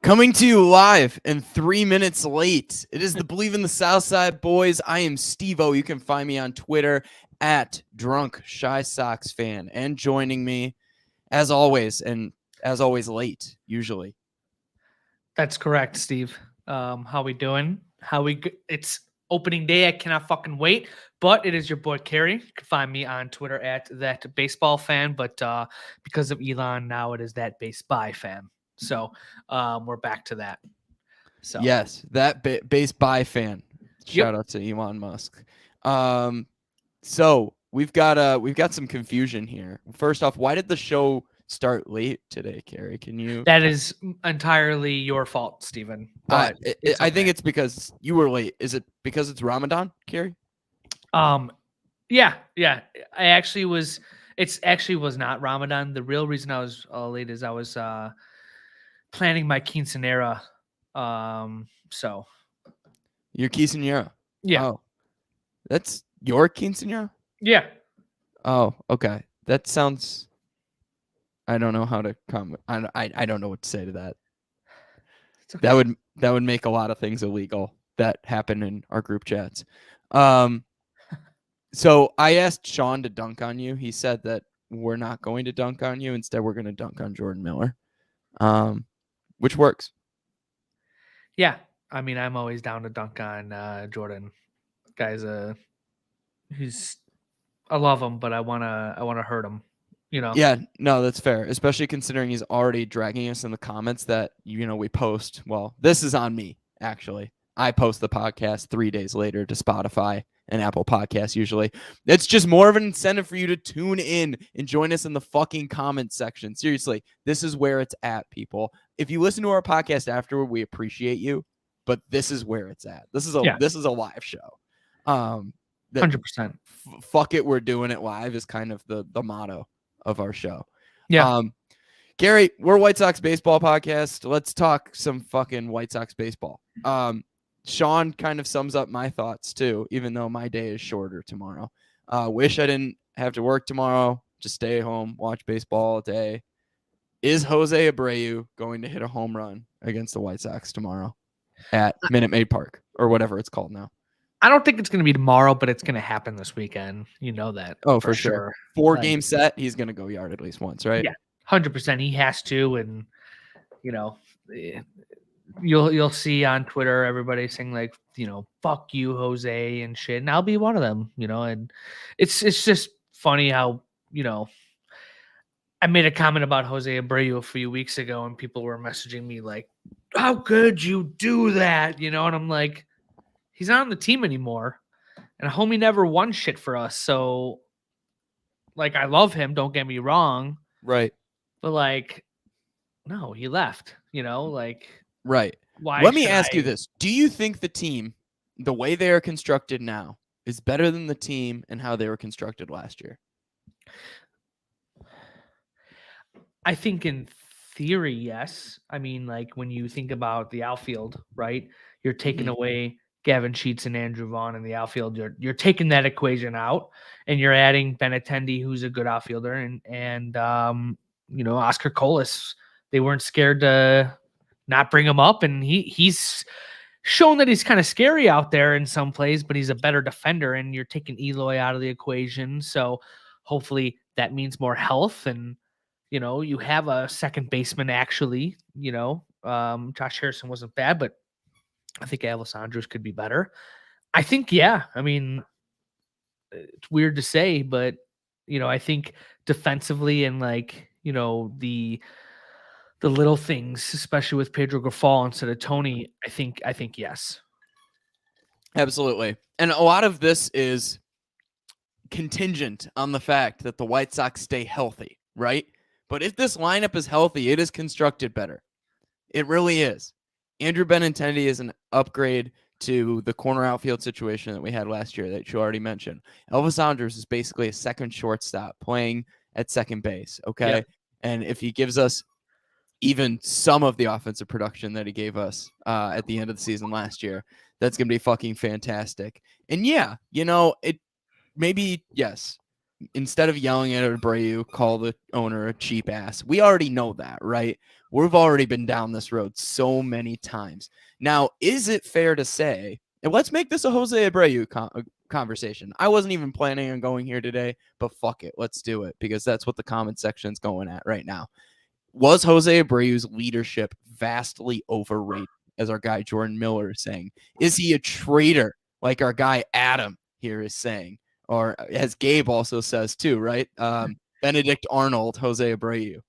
Coming to you live and 3 minutes late. It is the Believe in the Southside Boys. I am Steve-O. You can find me on Twitter at Drunk Shy Sox Fan. And joining me, as always, and as always late, usually. That's correct, Steve. How we doing? It's opening day. I cannot fucking wait. But it is your boy Kerry. You can find me on Twitter at that baseball fan. But because of Elon, now it is that base by fan. So we're back to that. So yes, that base by fan. Shout out to Elon Musk. So we've got some confusion here. First off, why did the show start late today, Kerry? Can you? That is entirely your fault, Steven. But I think it's because you were late. Is it because it's Ramadan, Kerry? Yeah. I actually was. It's actually was not Ramadan. The real reason I was late is I was planning my quinceanera. So Your quinceanera. Yeah. Oh, that's your quinceanera? Yeah. Oh, okay. That sounds. I don't know how to comment. I don't know what to say to that. Okay. That would make a lot of things illegal that happen in our group chats. So I asked Sean to dunk on you. He said that we're not going to dunk on you. Instead, we're going to dunk on Jordan Miller, which works. Yeah. I mean, I'm always down to dunk on Jordan. Guy's I love him, but I wanna hurt him. You know. Yeah, no, that's fair. Especially considering he's already dragging us in the comments that we post. Well, this is on me actually. I post the podcast 3 days later to Spotify and Apple Podcasts usually. It's just more of an incentive for you to tune in and join us in the fucking comment section. Seriously, this is where it's at, people. If you listen to our podcast afterward, we appreciate you, but this is where it's at. This is a live show. 100%. Fuck it, we're doing it live is kind of the motto of our show. Yeah. Gary, we're a White Sox baseball podcast. Let's talk some fucking White Sox baseball. Sean kind of sums up my thoughts too, even though my day is shorter tomorrow. Wish I didn't have to work tomorrow. Just stay home, watch baseball all day. Is Jose Abreu going to hit a home run against the White Sox tomorrow at Minute Maid Park or whatever it's called now? I don't think it's going to be tomorrow, but it's going to happen this weekend. You know that. Oh, for sure. 4-game set. He's going to go yard at least once, right? Yeah, 100%. He has to. And, you'll see on Twitter, everybody saying like, fuck you, Jose and shit. And I'll be one of them, and it's just funny how, I made a comment about Jose Abreu a few weeks ago and people were messaging me like, how could you do that? And I'm like, he's not on the team anymore. And homie never won shit for us. So, like, I love him. Don't get me wrong. Right. But, like, no, he left, Right. Why? Let me ask you this. Do you think the team, the way they are constructed now, is better than the team and how they were constructed last year? I think in theory, yes. I mean, like, when you think about the outfield, right? You're taking away Gavin Sheets and Andrew Vaughn in the outfield. You're taking that equation out, and you're adding Benintendi, who's a good outfielder, and Oscar Colas. They weren't scared to not bring him up, and he's shown that he's kind of scary out there in some plays, but he's a better defender. And you're taking Eloy out of the equation, so hopefully that means more health. And you have a second baseman actually. Josh Harrison wasn't bad, but I think Alessandro's could be better. I think, yeah. I mean, it's weird to say, but I think defensively and the little things, especially with Pedro Grifol instead of Tony, I think yes. Absolutely. And a lot of this is contingent on the fact that the White Sox stay healthy, right? But if this lineup is healthy, it is constructed better. It really is. Andrew Benintendi is an upgrade to the corner outfield situation that we had last year that you already mentioned. Elvis Andrus is basically a second shortstop playing at second base, okay? Yep. And if he gives us even some of the offensive production that he gave us at the end of the season last year, that's going to be fucking fantastic. And yeah, it maybe, yes, instead of yelling at Abreu, call the owner a cheap ass. We already know that, right? We've already been down this road so many times. Now, is it fair to say, and let's make this a Jose Abreu conversation. I wasn't even planning on going here today, but fuck it. Let's do it because that's what the comment section's going at right now. Was Jose Abreu's leadership vastly overrated, as our guy Jordan Miller is saying? Is he a traitor, like our guy Adam here is saying? Or as Gabe also says too, right? Benedict Arnold, Jose Abreu.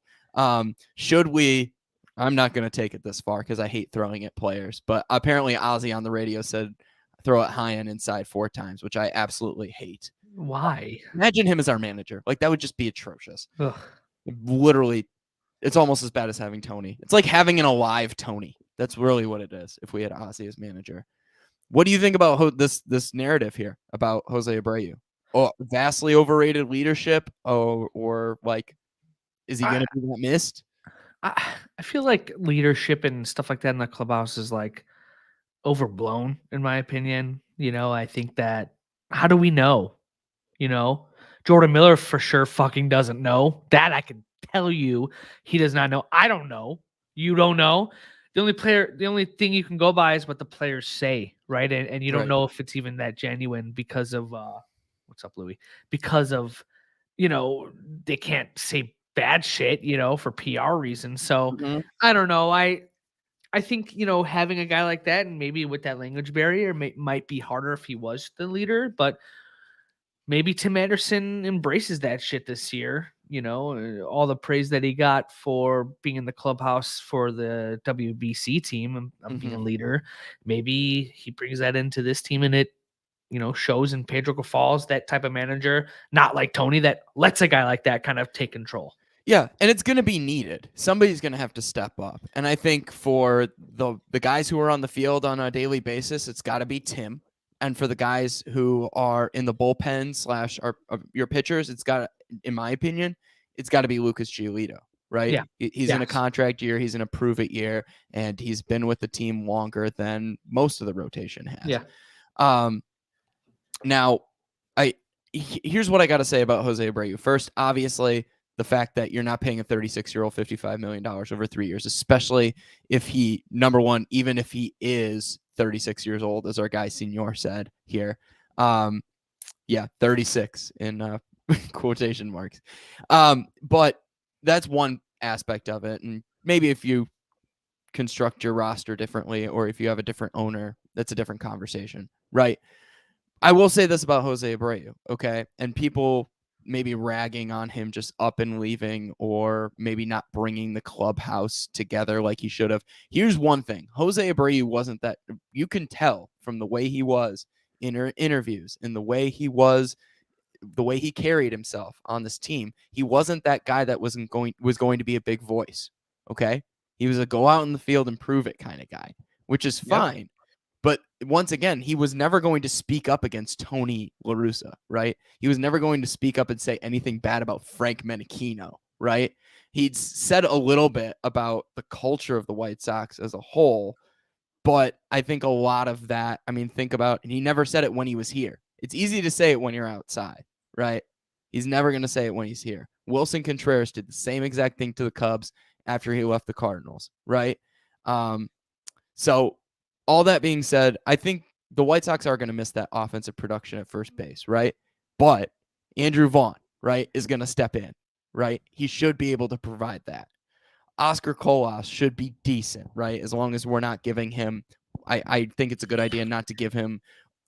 Should we? I'm not going to take it this far because I hate throwing at players, but apparently Ozzy on the radio said throw it high and inside 4 times, which I absolutely hate. Why? Imagine him as our manager. Like that would just be atrocious. Ugh. Literally, it's almost as bad as having Tony. It's like having an alive Tony. That's really what it is if we had Ozzy as manager. What do you think about this narrative here about Jose Abreu? Oh, vastly overrated leadership, or like, is he going I, to be that missed? I feel like leadership and stuff like that in the clubhouse is like overblown, in my opinion. I think that how do we know? Jordan Miller for sure fucking doesn't know. That I can tell you, he does not know. I don't know. You don't know. The only thing you can go by is what the players say, right? And you don't Right. know if it's even that genuine because of what's up, Louis? Because of they can't say bad shit, for PR reasons. So Mm-hmm. I don't know. I think having a guy like that and maybe with that language barrier might be harder if he was the leader, but maybe Tim Anderson embraces that shit this year. All the praise that he got for being in the clubhouse for the WBC team and being Mm-hmm. a leader. Maybe he brings that into this team and it, shows in Pedro Falls that type of manager, not like Tony that lets a guy like that kind of take control. Yeah, and it's going to be needed. Somebody's going to have to step up. And I think for the guys who are on the field on a daily basis, it's got to be Tim. And for the guys who are in the bullpen slash your pitchers, it's got, in my opinion, it's got to be Lucas Giolito, right? Yeah. He's in a contract year, he's in a prove it year, and he's been with the team longer than most of the rotation has. Yeah. Now, here's what I got to say about Jose Abreu. First, obviously, the fact that you're not paying a 36-year-old $55 million over 3 years, especially if he, number one, even if he is 36 years old, as our guy Senior said here. 36 in quotation marks. But that's one aspect of it. And maybe if you construct your roster differently or if you have a different owner, that's a different conversation, right? I will say this about Jose Abreu, okay? And people maybe ragging on him just up and leaving or maybe not bringing the clubhouse together like he should have. Here's one thing. Jose Abreu wasn't that. You can tell from the way he was in interviews and the way he carried himself on this team. He wasn't that guy that was going to be a big voice, okay? He was a go out in the field and prove it kind of guy, which is fine. Yep. But once again, he was never going to speak up against Tony La Russa, right? He was never going to speak up and say anything bad about Frank Menechino, right? He'd said a little bit about the culture of the White Sox as a whole, but I think a lot of that, think about, and he never said it when he was here. It's easy to say it when you're outside, right? He's never going to say it when he's here. Wilson Contreras did the same exact thing to the Cubs after he left the Cardinals, right? So all that being said, I think the White Sox are going to miss that offensive production at first base, right? But Andrew Vaughn, right, is going to step in, right? He should be able to provide that. Oscar Colas should be decent, right? As long as we're not giving him, I think it's a good idea not to give him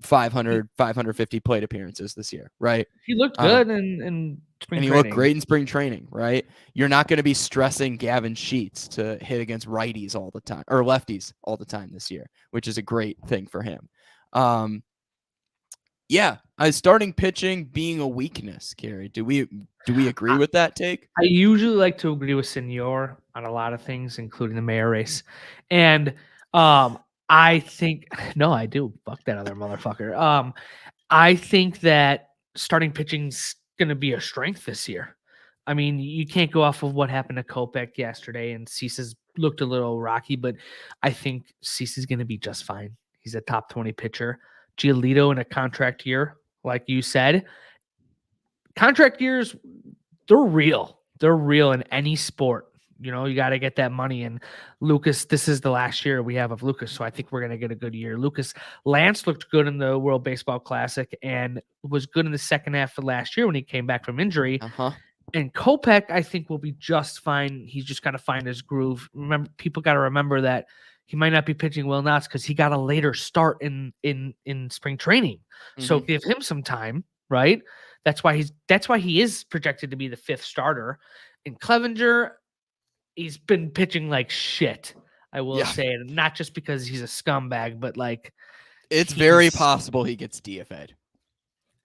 500, 550 plate appearances this year, right? He looked good in spring and he training. looked great in spring training, right? You're not going to be stressing Gavin Sheets to hit against righties all the time or lefties all the time this year, which is a great thing for him. Starting pitching being a weakness, Carrie. Do we agree with that take? I usually like to agree with Senor on a lot of things, including the mayor race. And I think no, I do. Fuck that other motherfucker. I think that starting pitching's gonna be a strength this year. I mean, you can't go off of what happened to Kopech yesterday, and Cease's looked a little rocky, but I think Cease is gonna be just fine. He's a top 20 pitcher. Giolito in a contract year, like you said. Contract years, they're real. They're real in any sport. You got to get that money. And Lucas, this is the last year we have of Lucas, so I think we're going to get a good year. Lance looked good in the World Baseball Classic and was good in the second half of last year when he came back from injury. Uh-huh. And Kopech, I think, will be just fine. He's just got to find his groove. Remember, people got to remember that he might not be pitching well now because he got a later start in spring training. So Mhm. give him some time, right? That's why he is projected to be the 5th starter. And Clevenger, he's been pitching like shit. I will Yeah. say it, not just because he's a scumbag, but like It's very he's possible he gets DFA'd.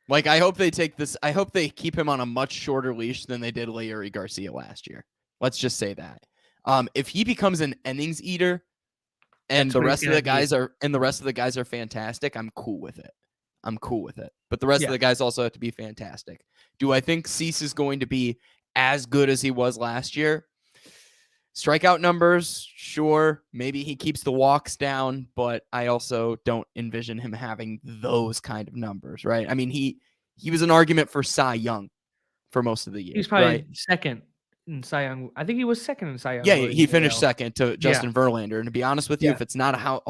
Like, I hope they keep him on a much shorter leash than they did Larry Garcia last year. Let's just say that. If he becomes an innings eater and that's the what he's rest of gonna the need. guys are fantastic, I'm cool with it. But the rest of Yeah. the guys also have to be fantastic. Do I think Cease is going to be as good as he was last year? Strikeout numbers, sure. Maybe he keeps the walks down, but I also don't envision him having those kind of numbers, right? I mean, he was an argument for Cy Young for most of the He's year, probably right? second in Cy Young. I think he was second in Cy Young Yeah, voting he in the finished AL. second to Yeah. Justin Verlander. And to be honest with you, Yeah. if it's not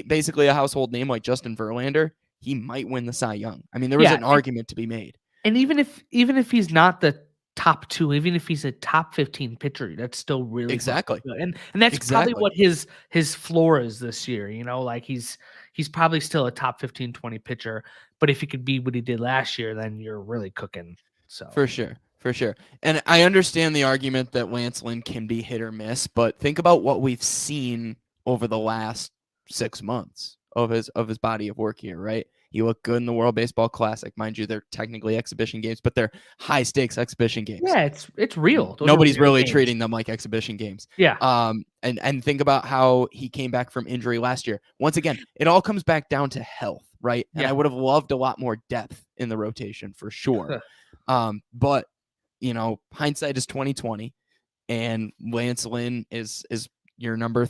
basically a household name like Justin Verlander, he might win the Cy Young. I mean, there was Yeah. an argument to be made. And even if he's not the top 2, even if he's a top 15 pitcher, that's still really fucking Exactly. good. And that's probably Exactly. what his floor is this year, like he's probably still a top 15, 20 pitcher, but if he could be what he did last year, then you're really cooking. So For sure. For sure. And I understand the argument that Lance Lynn can be hit or miss, but think about what we've seen over the last 6 months of his body of work here, right? He looked good in the World Baseball Classic. Mind you, they're technically exhibition games, but they're high stakes exhibition games. yeah, it's real. Those are Nobody's real really games. treating them like exhibition games. Yeah. And think about how he came back from injury last year. Once again, it all comes back down to health, right? And Yeah. I would have loved a lot more depth in the rotation for sure. But hindsight is 2020, and Lance Lynn is your number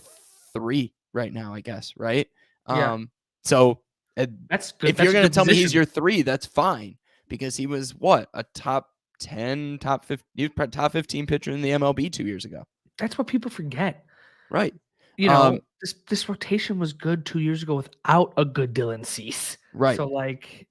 3 right now, I guess, right? Yeah. So That's good. if That's you're a going to good tell me he's position. your 3, that's fine, because he was what, a top 10, top 50, he was top 15 pitcher in the MLB 2 years ago. That's what people forget. Right. This rotation was good 2 years ago without a good Dylan Cease. Right. So like,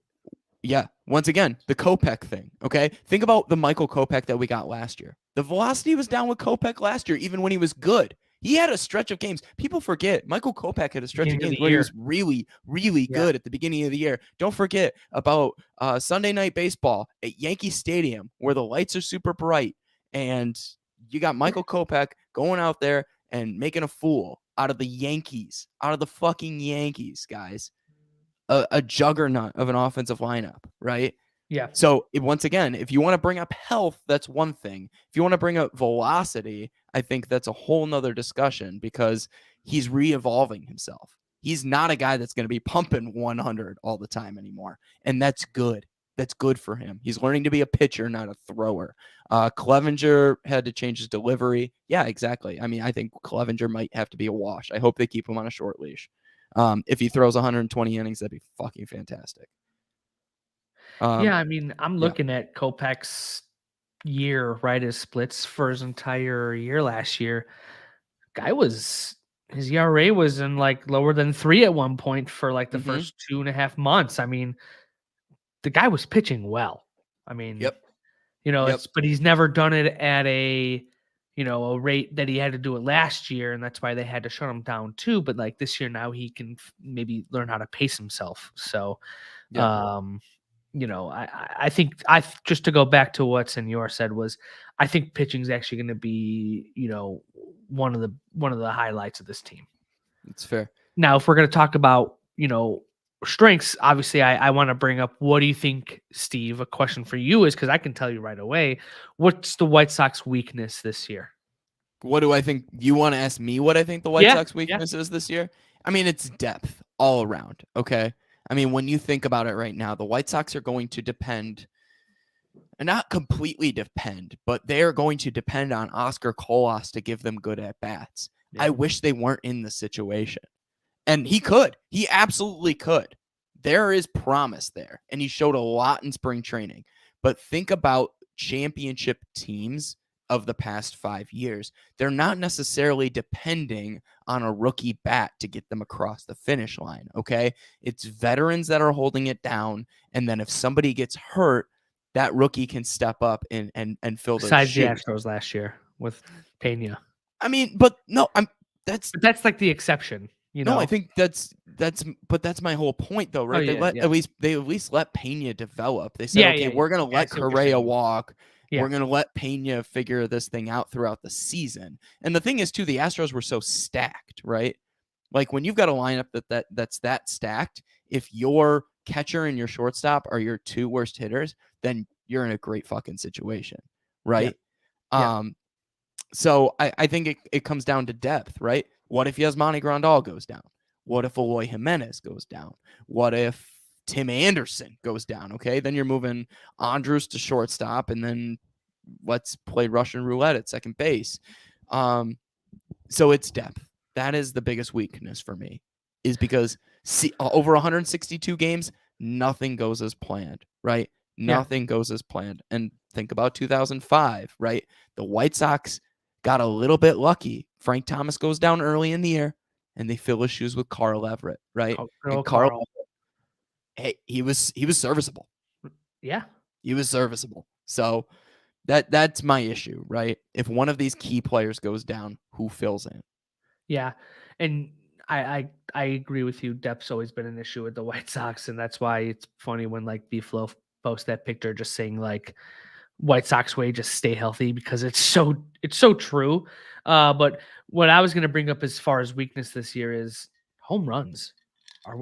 yeah. Once again, the Kopech thing. Okay. Think about the Michael Kopech that we got last year. The velocity was down with Kopech last year, even when he was good. He had a stretch of games. People forget Michael Kopech had a stretch of Beginning of games the where he year. was really, really Yeah. good at the beginning of the year. Don't forget about Sunday Night Baseball at Yankee Stadium, where the lights are super bright, and you got Michael Kopech going out there and making a fool out of the Yankees, out of the fucking Yankees, guys. A juggernaut of an offensive lineup, right? Yeah. So once again, if you want to bring up health, that's one thing. If you want to bring up velocity, I think that's a whole nother discussion, because he's re-evolving himself. He's not a guy that's going to be pumping 100 all the time anymore. And that's good. That's good for him. He's learning to be a pitcher, not a thrower. Clevenger had to change his delivery. Yeah, exactly. I mean, I think Clevenger might have to be a wash. I hope they keep him on a short leash. If he throws 120 innings, that'd be fucking fantastic. Yeah, I mean, I'm looking at Kopech's year, right? His splits for his entire year last year. His ERA was in like lower than 3 at one point for like the first 2.5 months. I mean, the guy was pitching well. I mean, Yep. but he's never done it at a rate that he had to do it last year, and that's why they had to shut him down too. But like this year now, he can maybe learn how to pace himself. So, Yeah. I think just to go back to what Senor said was, I think pitching is actually going to be, one of the highlights of this team. It's fair. Now, if we're going to talk about, strengths, obviously I want to bring up, what do you think, Steve? A question for you is, because I can tell you right away, what's the White Sox weakness this year? What do I think? You want to ask me what I think the White Sox weakness is this year? I mean, it's depth all around. Okay. I mean, when you think about it right now, the White Sox are going to depend, and not completely depend, but they are going to depend on Oscar Colas to give them good at bats. Yeah. I wish they weren't in the situation. And he could. He absolutely could. There is promise there. And he showed a lot in spring training. But think about championship teams of the past 5 years. They're not necessarily depending on a rookie bat to get them across the finish line. Okay. It's veterans that are holding it down. And then if somebody gets hurt, that rookie can step up and fill those Besides the shoes. Astros last year with Pena. I mean, but no, But that's like the exception, you no, I know? think that's my whole point though, Oh, right? yeah, yeah. They at least let Pena develop. They said, Yeah, okay, yeah, we're yeah. gonna Yeah, I let see what you're Correa saying. walk. Yeah. We're gonna let Pena figure this thing out throughout the season. And the thing is, too, the Astros were so stacked, right? Like when you've got a lineup that's that stacked, if your catcher and your shortstop are your two worst hitters, then you're in a great fucking situation, Yeah. right? Yeah. So I think it comes down to depth, right? What if Yasmani Grandal goes down? What if Eloy Jimenez goes down? What if Tim Anderson goes down? Okay, then you're moving Andrews to shortstop, and then let's play Russian roulette at second base. So it's depth. That is the biggest weakness for me, is because over 162 games, nothing goes as planned, right? Yeah. Nothing goes as planned. And think about 2005, right? The White Sox got a little bit lucky. Frank Thomas goes down early in the year, and they fill his shoes with Carl Everett, right? And Carl, Carl. hey, he was serviceable. Yeah. He was serviceable. So that's my issue, right? If one of these key players goes down, who fills in? Yeah. And I agree with you. Depth's always been an issue with the White Sox, and that's why it's funny when like B-Flow posts that picture just saying like White Sox way, just stay healthy, because it's so true. But what I was gonna bring up as far as weakness this year is home runs.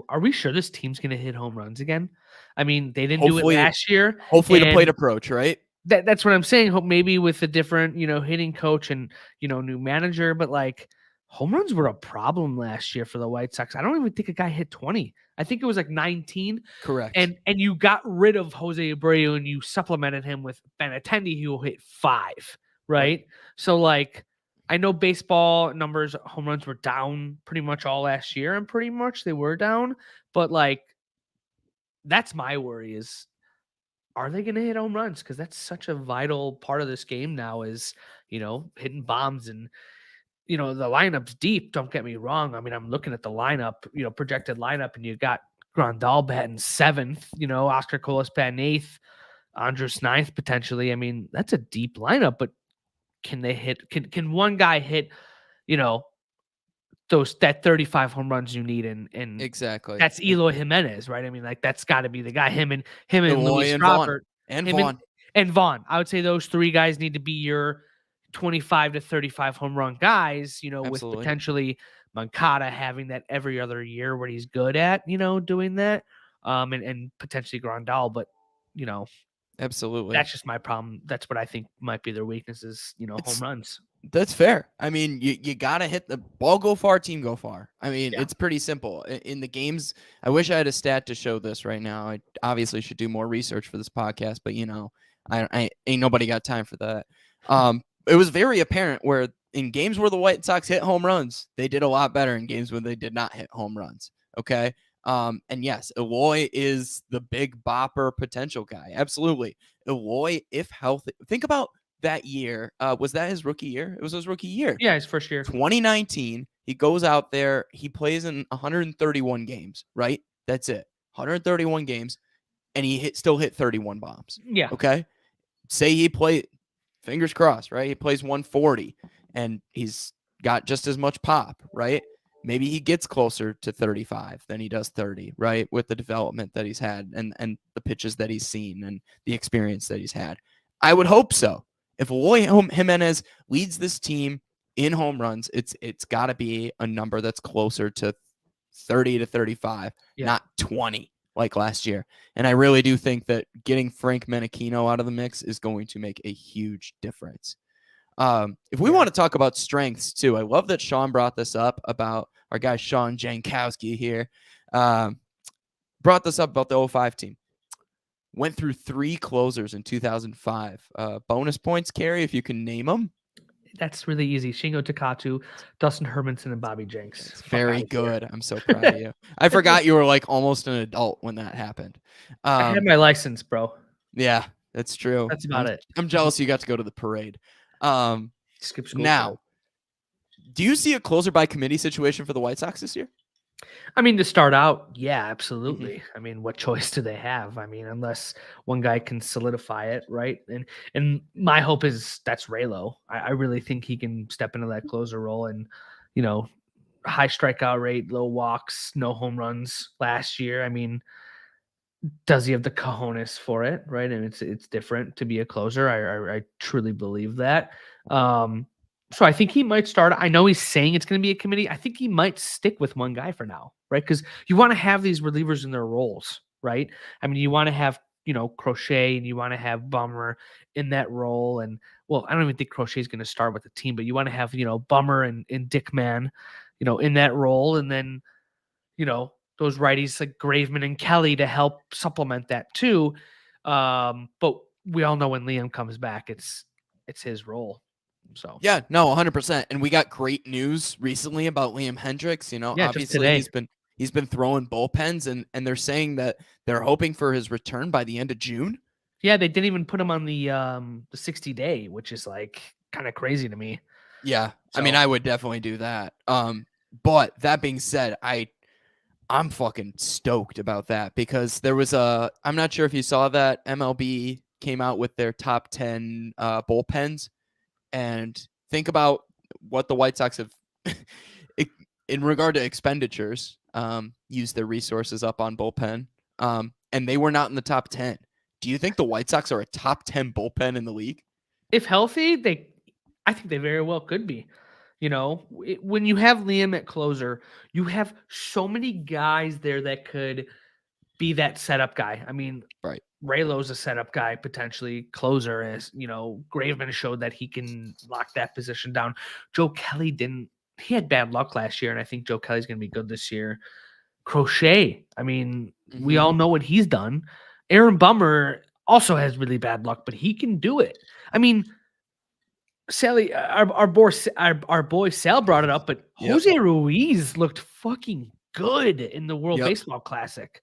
Are we sure this team's gonna hit home runs again? I mean, they didn't do it Hopefully, last year, hopefully the plate and approach, right? that's what I'm saying. Hope maybe with a different, hitting coach and new manager, but like home runs were a problem last year for the White Sox. I don't even think a guy hit 20. I think it was like 19. Correct. And you got rid of Jose Abreu and you supplemented him with Benintendi, who will hit 5, right? So like I know baseball numbers, home runs were down pretty much all last year, and pretty much they were down, but like that's my worry is, are they going to hit home runs? Because that's such a vital part of this game now is, hitting bombs. And, the lineup's deep. Don't get me wrong. I mean, I'm looking at the lineup, projected lineup, and you got Grandal batting 7th, Oscar Colas batting 8th, Andres 9th potentially. I mean, that's a deep lineup, but can they hit? Can one guy hit, you know, that 35 home runs you need? And Exactly. that's Eloy Jimenez, right? I mean, like that's got to be the guy. Him and Eloy Luis and Vaughn. Robert And him Vaughn. and Vaughn. I would say those 3 guys need to be your 25 to 35 home run guys, with Absolutely. potentially Moncada having that every other year where he's good at, doing that. And potentially Grandal, but Absolutely. that's just my problem. That's what I think might be their weaknesses, home runs. That's fair. I mean, you gotta hit the ball, go far, team go far. I mean, Yeah. it's pretty simple. In the games, I wish I had a stat to show this right now. I obviously should do more research for this podcast, but I ain't nobody got time for that. It was very apparent where in games where the White Sox hit home runs, they did a lot better in games when they did not hit home runs. Okay. And yes, Eloy is the big bopper potential guy. Absolutely. Eloy, if healthy, think about that year. Was that his rookie year? It was his rookie year. Yeah, his first year. 2019. He goes out there. He plays in 131 games, right? That's it. 131 games. And he still hit 31 bombs. Yeah. Okay. Say he played, fingers crossed, right? He plays 140 and he's got just as much pop, right? Maybe he gets closer to 35 than he does 30, right? With the development that he's had and the pitches that he's seen and the experience that he's had. I would hope so. If Eloy Jimenez leads this team in home runs, it's got to be a number that's closer to 30 to 35, not 20 like last year. And I really do think that getting Frank Menachino out of the mix is going to make a huge difference. If we want to talk about strengths too, I love that Sean brought this up about our guy Sean Jankowski here. Brought this up about the 05 team. Went through 3 closers in 2005. Bonus points, Carrie, if you can name them. That's really easy. Shingo Takatu, Dustin Hermanson, and Bobby Jenks. That's very good. I'm so proud of you. I forgot you were like almost an adult when that happened. I had my license, bro. Yeah, that's true. That's about it. I'm jealous you got to go to the parade. Skip school for it. Now, do you see a closer by committee situation for the White Sox this year? I mean, to start out, yeah, Mm-hmm. absolutely. I mean, what choice do they have? I mean, unless one guy can solidify it, right? And my hope is that's Raylo. I really think he can step into that closer role and, you know, high strikeout rate, low walks, no home runs last year. I mean, does he have the cojones for it, right? And it's different to be a closer. I truly believe that. Um, so I think he might start. I know he's saying it's going to be a committee. I think he might stick with one guy for now, right? Because you want to have these relievers in their roles, right? I mean, you want to have Crochet and you want to have Bummer in that role. And well, I don't even think Crochet is going to start with the team, but you want to have Bummer and Dickman, in that role, and then those righties like Graveman and Kelly to help supplement that too. But we all know when Liam comes back, it's his role. So Yeah, no, 100%. And we got great news recently about Liam Hendricks. yeah, just Obviously today. he's been throwing bullpens, and they're saying that they're hoping for his return by the end of June. Yeah, they didn't even put him on the 60-day, which is like kind of crazy to me. Yeah, I mean, So I would definitely do that. But that being said, I'm fucking stoked about that because there was I'm not sure if you saw that MLB came out with their top 10 bullpens, and think about what the White Sox have in regard to expenditures, used their resources up on bullpen, and they were not in the top 10. Do you think the White Sox are a top 10 bullpen in the league? if healthy, I think they very well could be. When you have Liam at closer, you have so many guys there that could be that setup guy. I mean, Right. Raylo's a setup guy, potentially closer, as Graveman showed that he can lock that position down. Joe Kelly didn't. He had bad luck last year, and I think Joe Kelly's going to be good this year. Crochet, I mean, we Mm-hmm. all know what he's done. Aaron Bummer also has really bad luck, but he can do it. I mean, Sally, our boy Sal brought it up, but Yep. Jose Ruiz looked fucking good in the World Yep. Baseball Classic.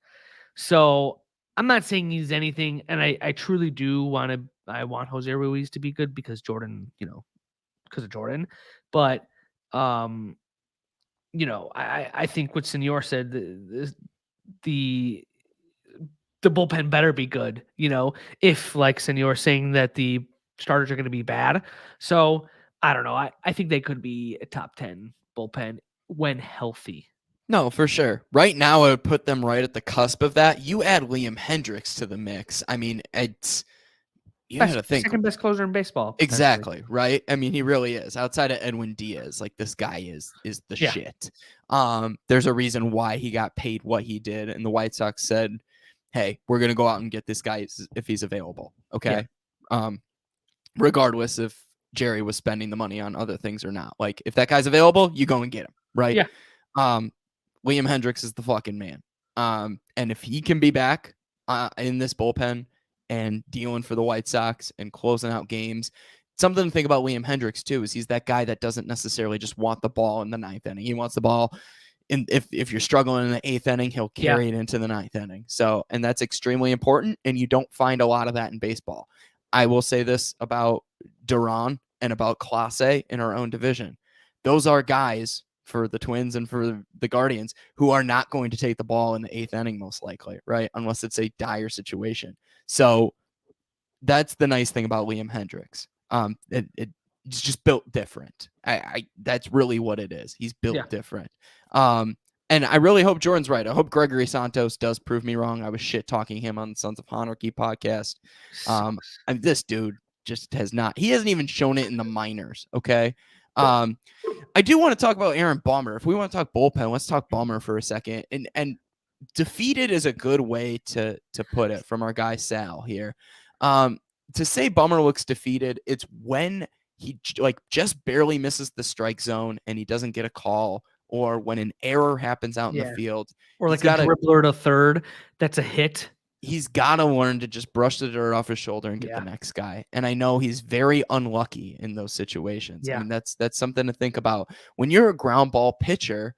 So I'm not saying he's anything, and I truly do want to. I want Jose Ruiz to be good because Jordan, because of Jordan. But um, I think what Senor said, the the bullpen better be good. If like Senor saying that the starters are going to be bad. So I don't know. I think they could be a top 10 bullpen when healthy. No, for sure. Right now, I would put them right at the cusp of that. You add Liam Hendricks to the mix. I mean, you got Best to think. second best closer in baseball potentially. Exactly, right? I mean, he really is. Outside of Edwin Diaz, like this guy is the Yeah. shit. There's a reason why he got paid what he did, and the White Sox said, "Hey, we're gonna go out and get this guy if he's available." Yeah. Okay. Regardless if Jerry was spending the money on other things or not. Like if that guy's available, you go and get him, right? Yeah. Um, Liam Hendricks is the fucking man. And if he can be back in this bullpen and dealing for the White Sox and closing out games, something to think about Liam Hendricks too is he's that guy that doesn't necessarily just want the ball in the ninth inning. He wants the ball. And if you're struggling in the eighth inning, he'll Yeah. carry it into the ninth inning. So, and that's extremely important. And you don't find a lot of that in baseball. I will say this about Duran and about Clase in our own division. Those are guys for the Twins and for the Guardians who are not going to take the ball in the eighth inning, most likely, right? Unless it's a dire situation. So that's the nice thing about Liam Hendricks. It's just built different. That's really what it is. He's built Yeah. different. And I really hope Jordan's right. I hope Gregory Santos does prove me wrong. I was shit talking him on the Sons of Honarchy podcast. And this dude just has not. He hasn't even shown it in the minors. Okay. I do want to talk about Aaron Bummer. If we want to talk bullpen, let's talk Bummer for a second. And defeated is a good way to put it from our guy Sal here. To say Bummer looks defeated, it's when he like just barely misses the strike zone and he doesn't get a call, or when an error happens out in the Yeah. field. Or He's like a gotta dribbler to third. That's a hit. he's gotta learn to just brush the dirt off his shoulder and get Yeah. the next guy. And I know he's very unlucky in those situations. I Yeah. mean, that's something to think about. When you're a ground ball pitcher,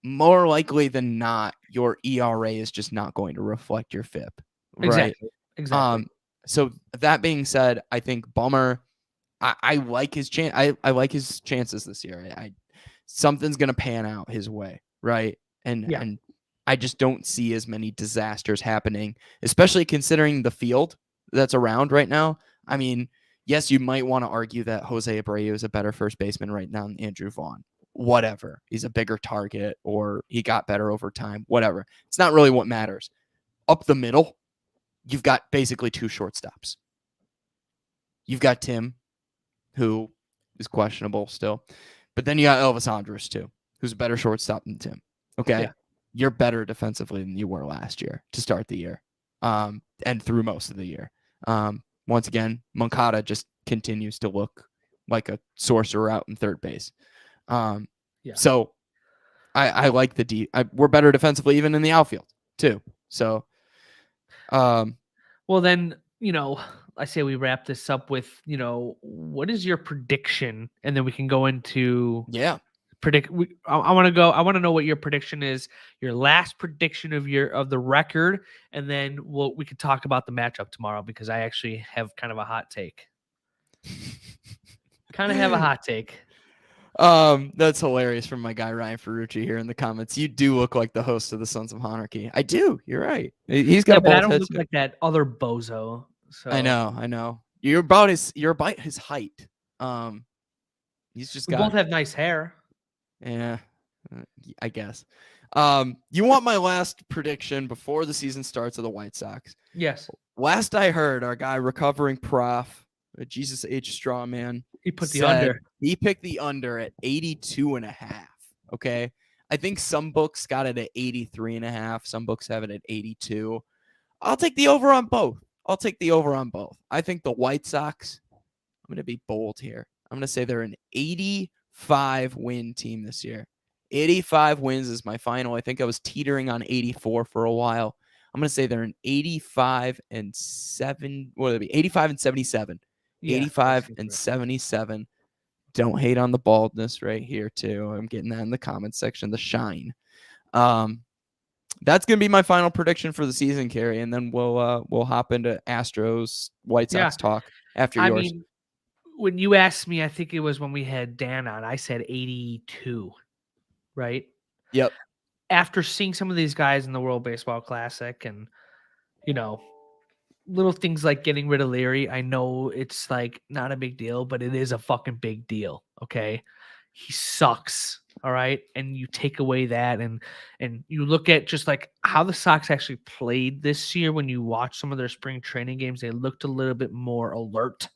more likely than not, your ERA is just not going to reflect your FIP, right? Exactly. Exactly. So that being said, I think Bummer I like his chance. I like his chances this year. Something's gonna pan out his way, right? Yeah. And I just don't see as many disasters happening, especially considering the field that's around right now. I mean, yes, you might want to argue that Jose Abreu is a better first baseman right now than Andrew Vaughn. Whatever. He's a bigger target or he got better over time. Whatever. It's not really what matters. Up the middle, you've got basically two shortstops. You've got Tim, who is questionable still. But then you got Elvis Andrus, too, who's a better shortstop than Tim. Okay. Yeah. You're better defensively than you were last year to start the year, and through most of the year. Once again, Moncada just continues to look like a sorcerer out in third base. Yeah. So I like we're better defensively even in the outfield, too. So, Well, then, I say we wrap this up with, what is your prediction? And then we can go into yeah. I want to know what your prediction is, your last prediction of the record, and then we could talk about the matchup tomorrow because I actually have kind of a hot take. That's hilarious from my guy Ryan Ferrucci here in the comments. You do look like the host of the Sons of Monarchy. I do. You're right. He's got a but I bald don't head look too. like that other bozo. So I know. You're about his height. He's just we both have nice hair. Yeah, I guess. You want my last prediction before the season starts of the White Sox? Yes. Last I heard, our guy recovering prof, Jesus H. Strawman, He put the under. He picked the under at 82.5. Okay. I think some books got it at 83.5. Some books have it at 82. I'll take the over on both. I think the White Sox, I'm going to be bold here. I'm going to say they're an 85 win team this year. 85 wins is my final. I think I was teetering on 84 for a while. I'm going to say they're an 85 and 7. What would it be? 85 and 77. Yeah, 85 and 77. Don't hate on the baldness right here too. I'm getting that in the comments section. The shine. That's gonna be my final prediction for the season, Carrie, and then we'll hop into Astros White Sox talk after yours. I mean, when you asked me, I think it was when we had Dan on. I said 82, right? Yep. After seeing some of these guys in the World Baseball Classic, and little things like getting rid of Leary, I know it's like not a big deal, but it is a fucking big deal. Okay, he sucks. All right, and you take away that, and you look at just like how the Sox actually played this year. When you watch some of their spring training games, they looked a little bit more alert.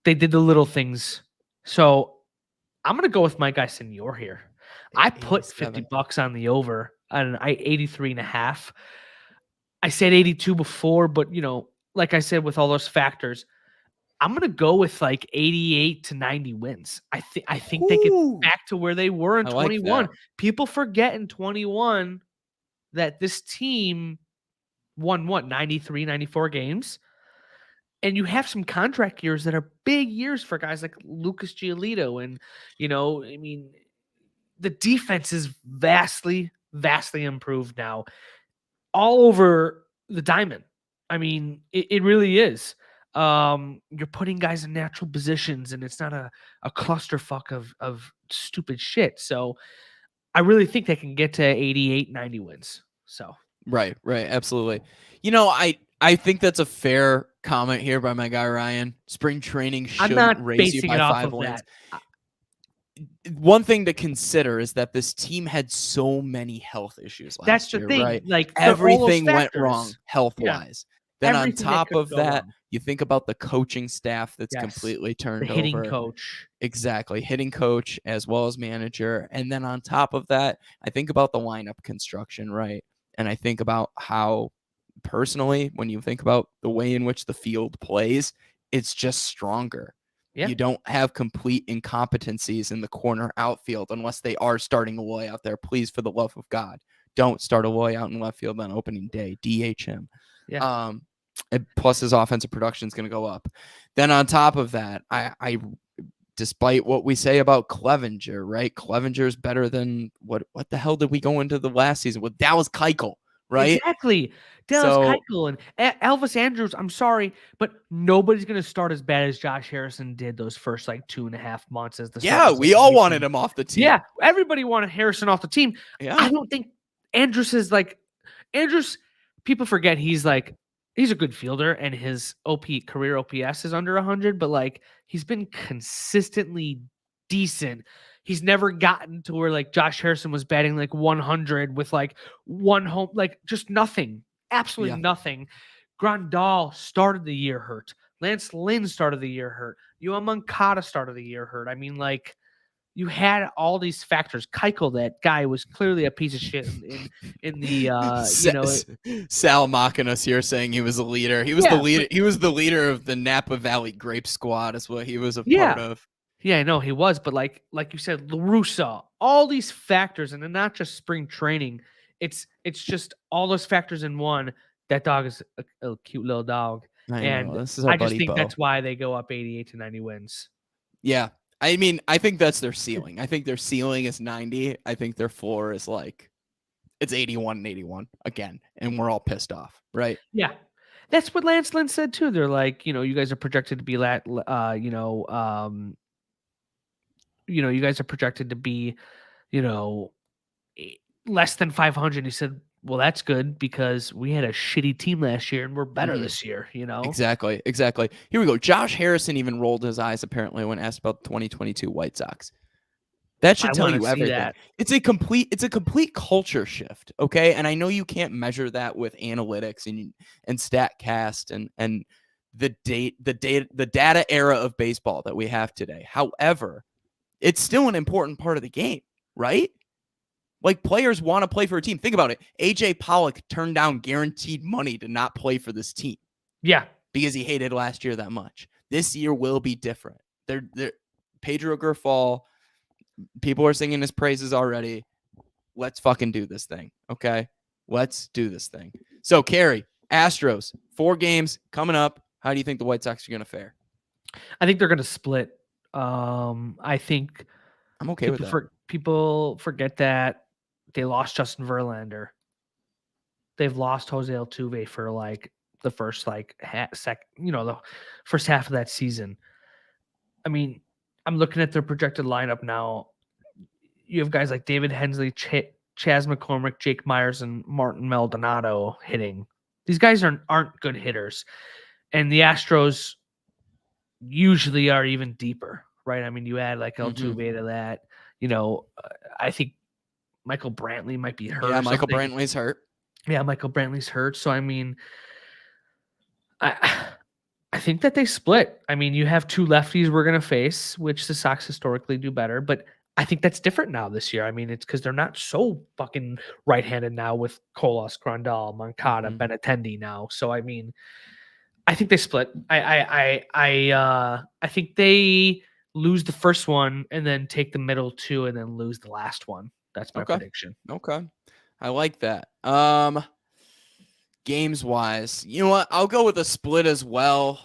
They did the little things. So I'm gonna go with my guy Senor here. I put $50 on the over, and 83.5. I said 82 before, but like I said, with all those factors, I'm gonna go with like 88 to 90 wins. I think they get back to where they were in 21. Like people forget in 21 that this team won 93, 94 games. And you have some contract years that are big years for guys like Lucas Giolito. And, I mean, the defense is vastly, vastly improved now all over the diamond. I mean, it really is. You're putting guys in natural positions, and it's not a clusterfuck of stupid shit. So I really think they can get to 88, 90 wins. So right, absolutely. I think that's a fair comment here by my guy Ryan. Spring training shouldn't raise you by 5 wins. One thing to consider is that this team had so many health issues last year. That's the thing, right? Like everything went wrong health-wise. Yeah. Then everything on top of that, you think about the coaching staff that's completely turned over. The hitting coach. Exactly. Hitting coach as well as manager. And then on top of that, I think about the lineup construction, right? And I think about how, personally, when you think about the way in which the field plays, it's just stronger. Yeah. You don't have complete incompetencies in the corner outfield unless they are starting Eloy out there. Please, for the love of God, don't start Eloy out in left field on opening day. DH him. Yeah. Plus, his offensive production is going to go up. Then on top of that, I despite what we say about Clevenger, right? Clevenger is better than what the hell did we go into the last season with? Dallas Keuchel, right? Exactly. Dallas So Keuchel and Elvis Andrews. I'm sorry, but nobody's going to start as bad as Josh Harrison did those first like 2.5 months as the yeah, starting we center in all wanted Houston. him off the team. Yeah, everybody wanted Harrison off the team. I Yeah. don't think Andrews is like Andrews. People forget he's a good fielder and his career OPS is under 100, but like he's been consistently decent. He's never gotten to where like Josh Harrison was batting like 100 with like one home, like just nothing, Yeah. absolutely nothing. Grandal started the year hurt. Lance Lynn started the year hurt. Yoan Moncada started the year hurt. I mean, like you had all these factors. Keuchel, that guy was clearly a piece of shit in the Sal mocking us here, saying he was a leader. He was the yeah, leader. but He was the leader of the Napa Valley Grape Squad. Is what he was a part yeah, of. yeah, I know he was, but like you said, LaRussa, all these factors, and then not just spring training. It's just all those factors in one. That dog is a cute little dog, I know. and This is our I just buddy think Bo. that's why they go up 88 to 90 wins. Yeah. I mean, I think that's their ceiling. I think their ceiling is 90. I think their floor is like it's 81 and 81 again, and we're all pissed off, right? Yeah. That's what Lance Lynn said too. They're like, you guys are projected to be you guys are projected to be, you know, less than 500. He said, well, that's good because we had a shitty team last year and we're better Mm-hmm. this year, Exactly. Here we go. Josh Harrison even rolled his eyes apparently when asked about the 2022 White Sox. That I should tell want to you see everything. that. It's a complete culture shift, okay? And I know you can't measure that with analytics and Statcast and the data era of baseball that we have today. However, it's still an important part of the game, right? Like players want to play for a team. Think about it. AJ Pollock turned down guaranteed money to not play for this team Yeah. because he hated last year that much. This year will be different. They're Pedro Grifol, people are singing his praises already. Let's fucking do this thing, okay? Let's do this thing. So, Carrie, Astros, 4 games coming up. How do you think the White Sox are going to fare? I think they're going to split. I think I'm okay with that. people forget that they lost Justin Verlander. They've lost Jose Altuve for like the first like the first half of that season. I mean, I'm looking at their projected lineup now. You have guys like David Hensley, Chaz McCormick, Jake Myers, and Martin Maldonado hitting. These guys aren't good hitters, and the Astros usually are even deeper, right? I mean, you add like Altuve to that. I think Michael Brantley might be hurt. Yeah, or Michael something. Brantley's hurt. Yeah, Michael Brantley's hurt. So I mean, I think that they split. I mean, you have 2 lefties we're going to face, which the Sox historically do better, but I think that's different now this year. I mean, it's because they're not so fucking right-handed now with Colas, Grandal, Moncada, Benintendi now. So I mean, I think they split. I think they lose the first one and then take the middle 2 and then lose the last one. That's my prediction. Okay. I like that. Games wise, you know what? I'll go with a split as well.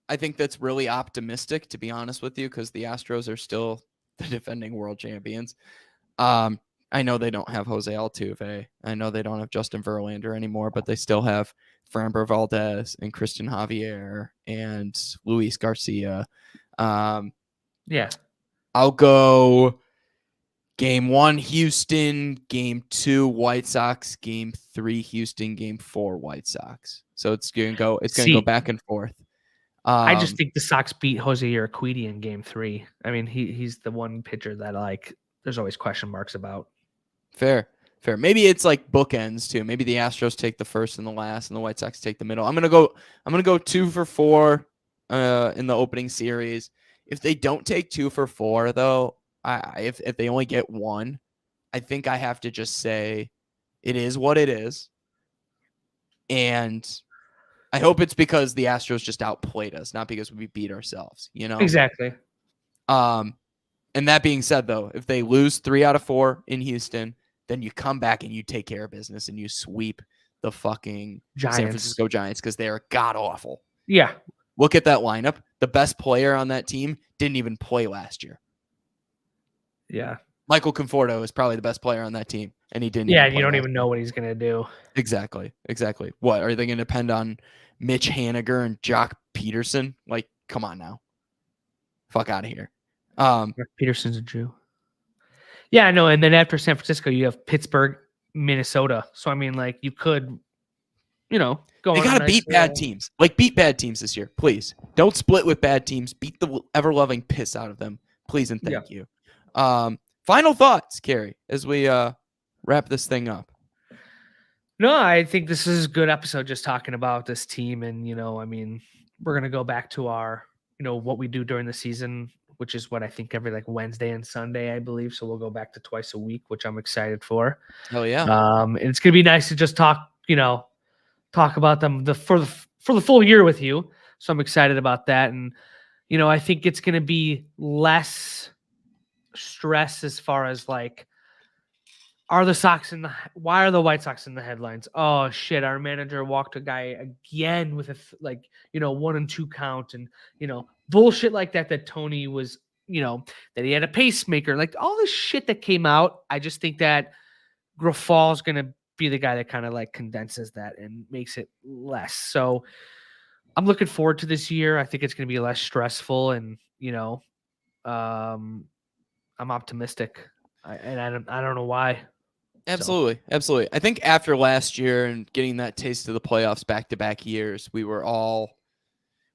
I think that's really optimistic, to be honest with you, because the Astros are still the defending world champions. I know they don't have Jose Altuve. I know they don't have Justin Verlander anymore, but they still have Framber Valdez and Christian Javier and Luis Garcia. Yeah. I'll go Game 1, Houston. Game 2, White Sox. Game 3, Houston. Game 4, White Sox. So it's gonna go back and forth. I just think the Sox beat Jose Urquidy in Game 3. I mean, he's the one pitcher that like there's always question marks about. Fair. Maybe it's like bookends too. Maybe the Astros take the first and the last, and the White Sox take the middle. I'm gonna go 2 for 4 in the opening series. If they don't take 2 for 4 though, if they only get 1, I think I have to just say it is what it is. And I hope it's because the Astros just outplayed us, not because we beat ourselves, Exactly. And that being said, though, if they lose 3 out of 4 in Houston, then you come back and you take care of business and you sweep the fucking Giants. San Francisco Giants because they are god awful. Yeah. Look at that lineup. The best player on that team didn't even play last year. Yeah. Michael Conforto is probably the best player on that team. and he didn't Yeah, even and you play don't last even year. know what he's gonna do. Exactly. What are they going to depend on? Mitch Haniger and Jock Peterson? Like, come on now, fuck out of here. Peterson's a Jew. Yeah, I know. And then after San Francisco, you have Pittsburgh, Minnesota. So I mean, like you could, go They on a got to nice. beat bad teams. Like, beat bad teams this year, please. Don't split with bad teams. Beat the ever loving piss out of them, please and thank you. Final thoughts, Carrie, as we wrap this thing up. No, I think this is a good episode just talking about this team. And, I mean, we're going to go back to our, what we do during the season, which is what I think every like Wednesday and Sunday, I believe. So we'll go back to twice a week, which I'm excited for. Hell yeah. And it's going to be nice to just talk about them for the full year with you. So I'm excited about that. And, I think it's going to be less stress as far as like, why are the White Sox in the headlines? Oh shit, our manager walked a guy again with a 1-2 count, and bullshit like that Tony was, that he had a pacemaker, like all this shit that came out. I just think that Grafal's gonna be the guy that kind of like condenses that and makes it less. So I'm looking forward to this year. I think it's gonna be less stressful, and I'm optimistic. I don't know why. Absolutely. Absolutely. I think after last year and getting that taste of the playoffs back-to-back years, we were all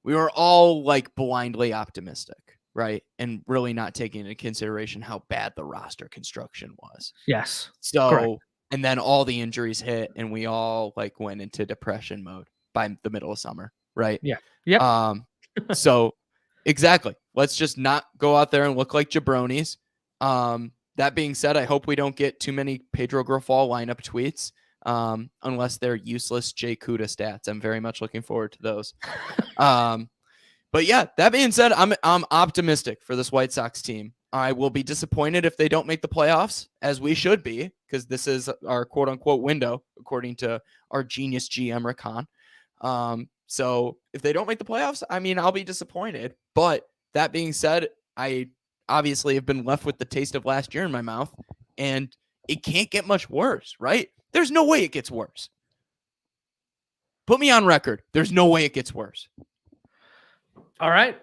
like blindly optimistic, right? And really not taking into consideration how bad the roster construction was. Yes. Correct. So, and then all the injuries hit and we all like went into depression mode by the middle of summer, right? Yeah. Yep. So exactly. Let's just not go out there and look like jabronis. That being said, I hope we don't get too many Pedro Grafal lineup tweets, unless they're useless Jay Kuda stats. I'm very much looking forward to those. But yeah, that being said, I'm optimistic for this White Sox team. I will be disappointed if they don't make the playoffs, as we should be, because this is our quote unquote window, according to our genius GM Rick Hahn. So if they don't make the playoffs, I mean, I'll be disappointed. But that being said, I obviously have been left with the taste of last year in my mouth, and it can't get much worse, right? There's no way it gets worse. Put me on record. There's no way it gets worse. All right.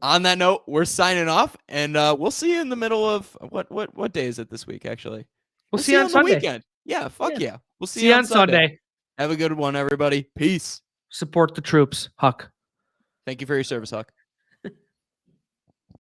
On that note, we're signing off, and we'll see you in the middle of what day is it this week? Actually, we'll see you on Sunday. The weekend. Yeah, fuck yeah. We'll see you on Sunday. Have a good one, everybody. Peace. Support the troops, Huck. Thank you for your service, Huck.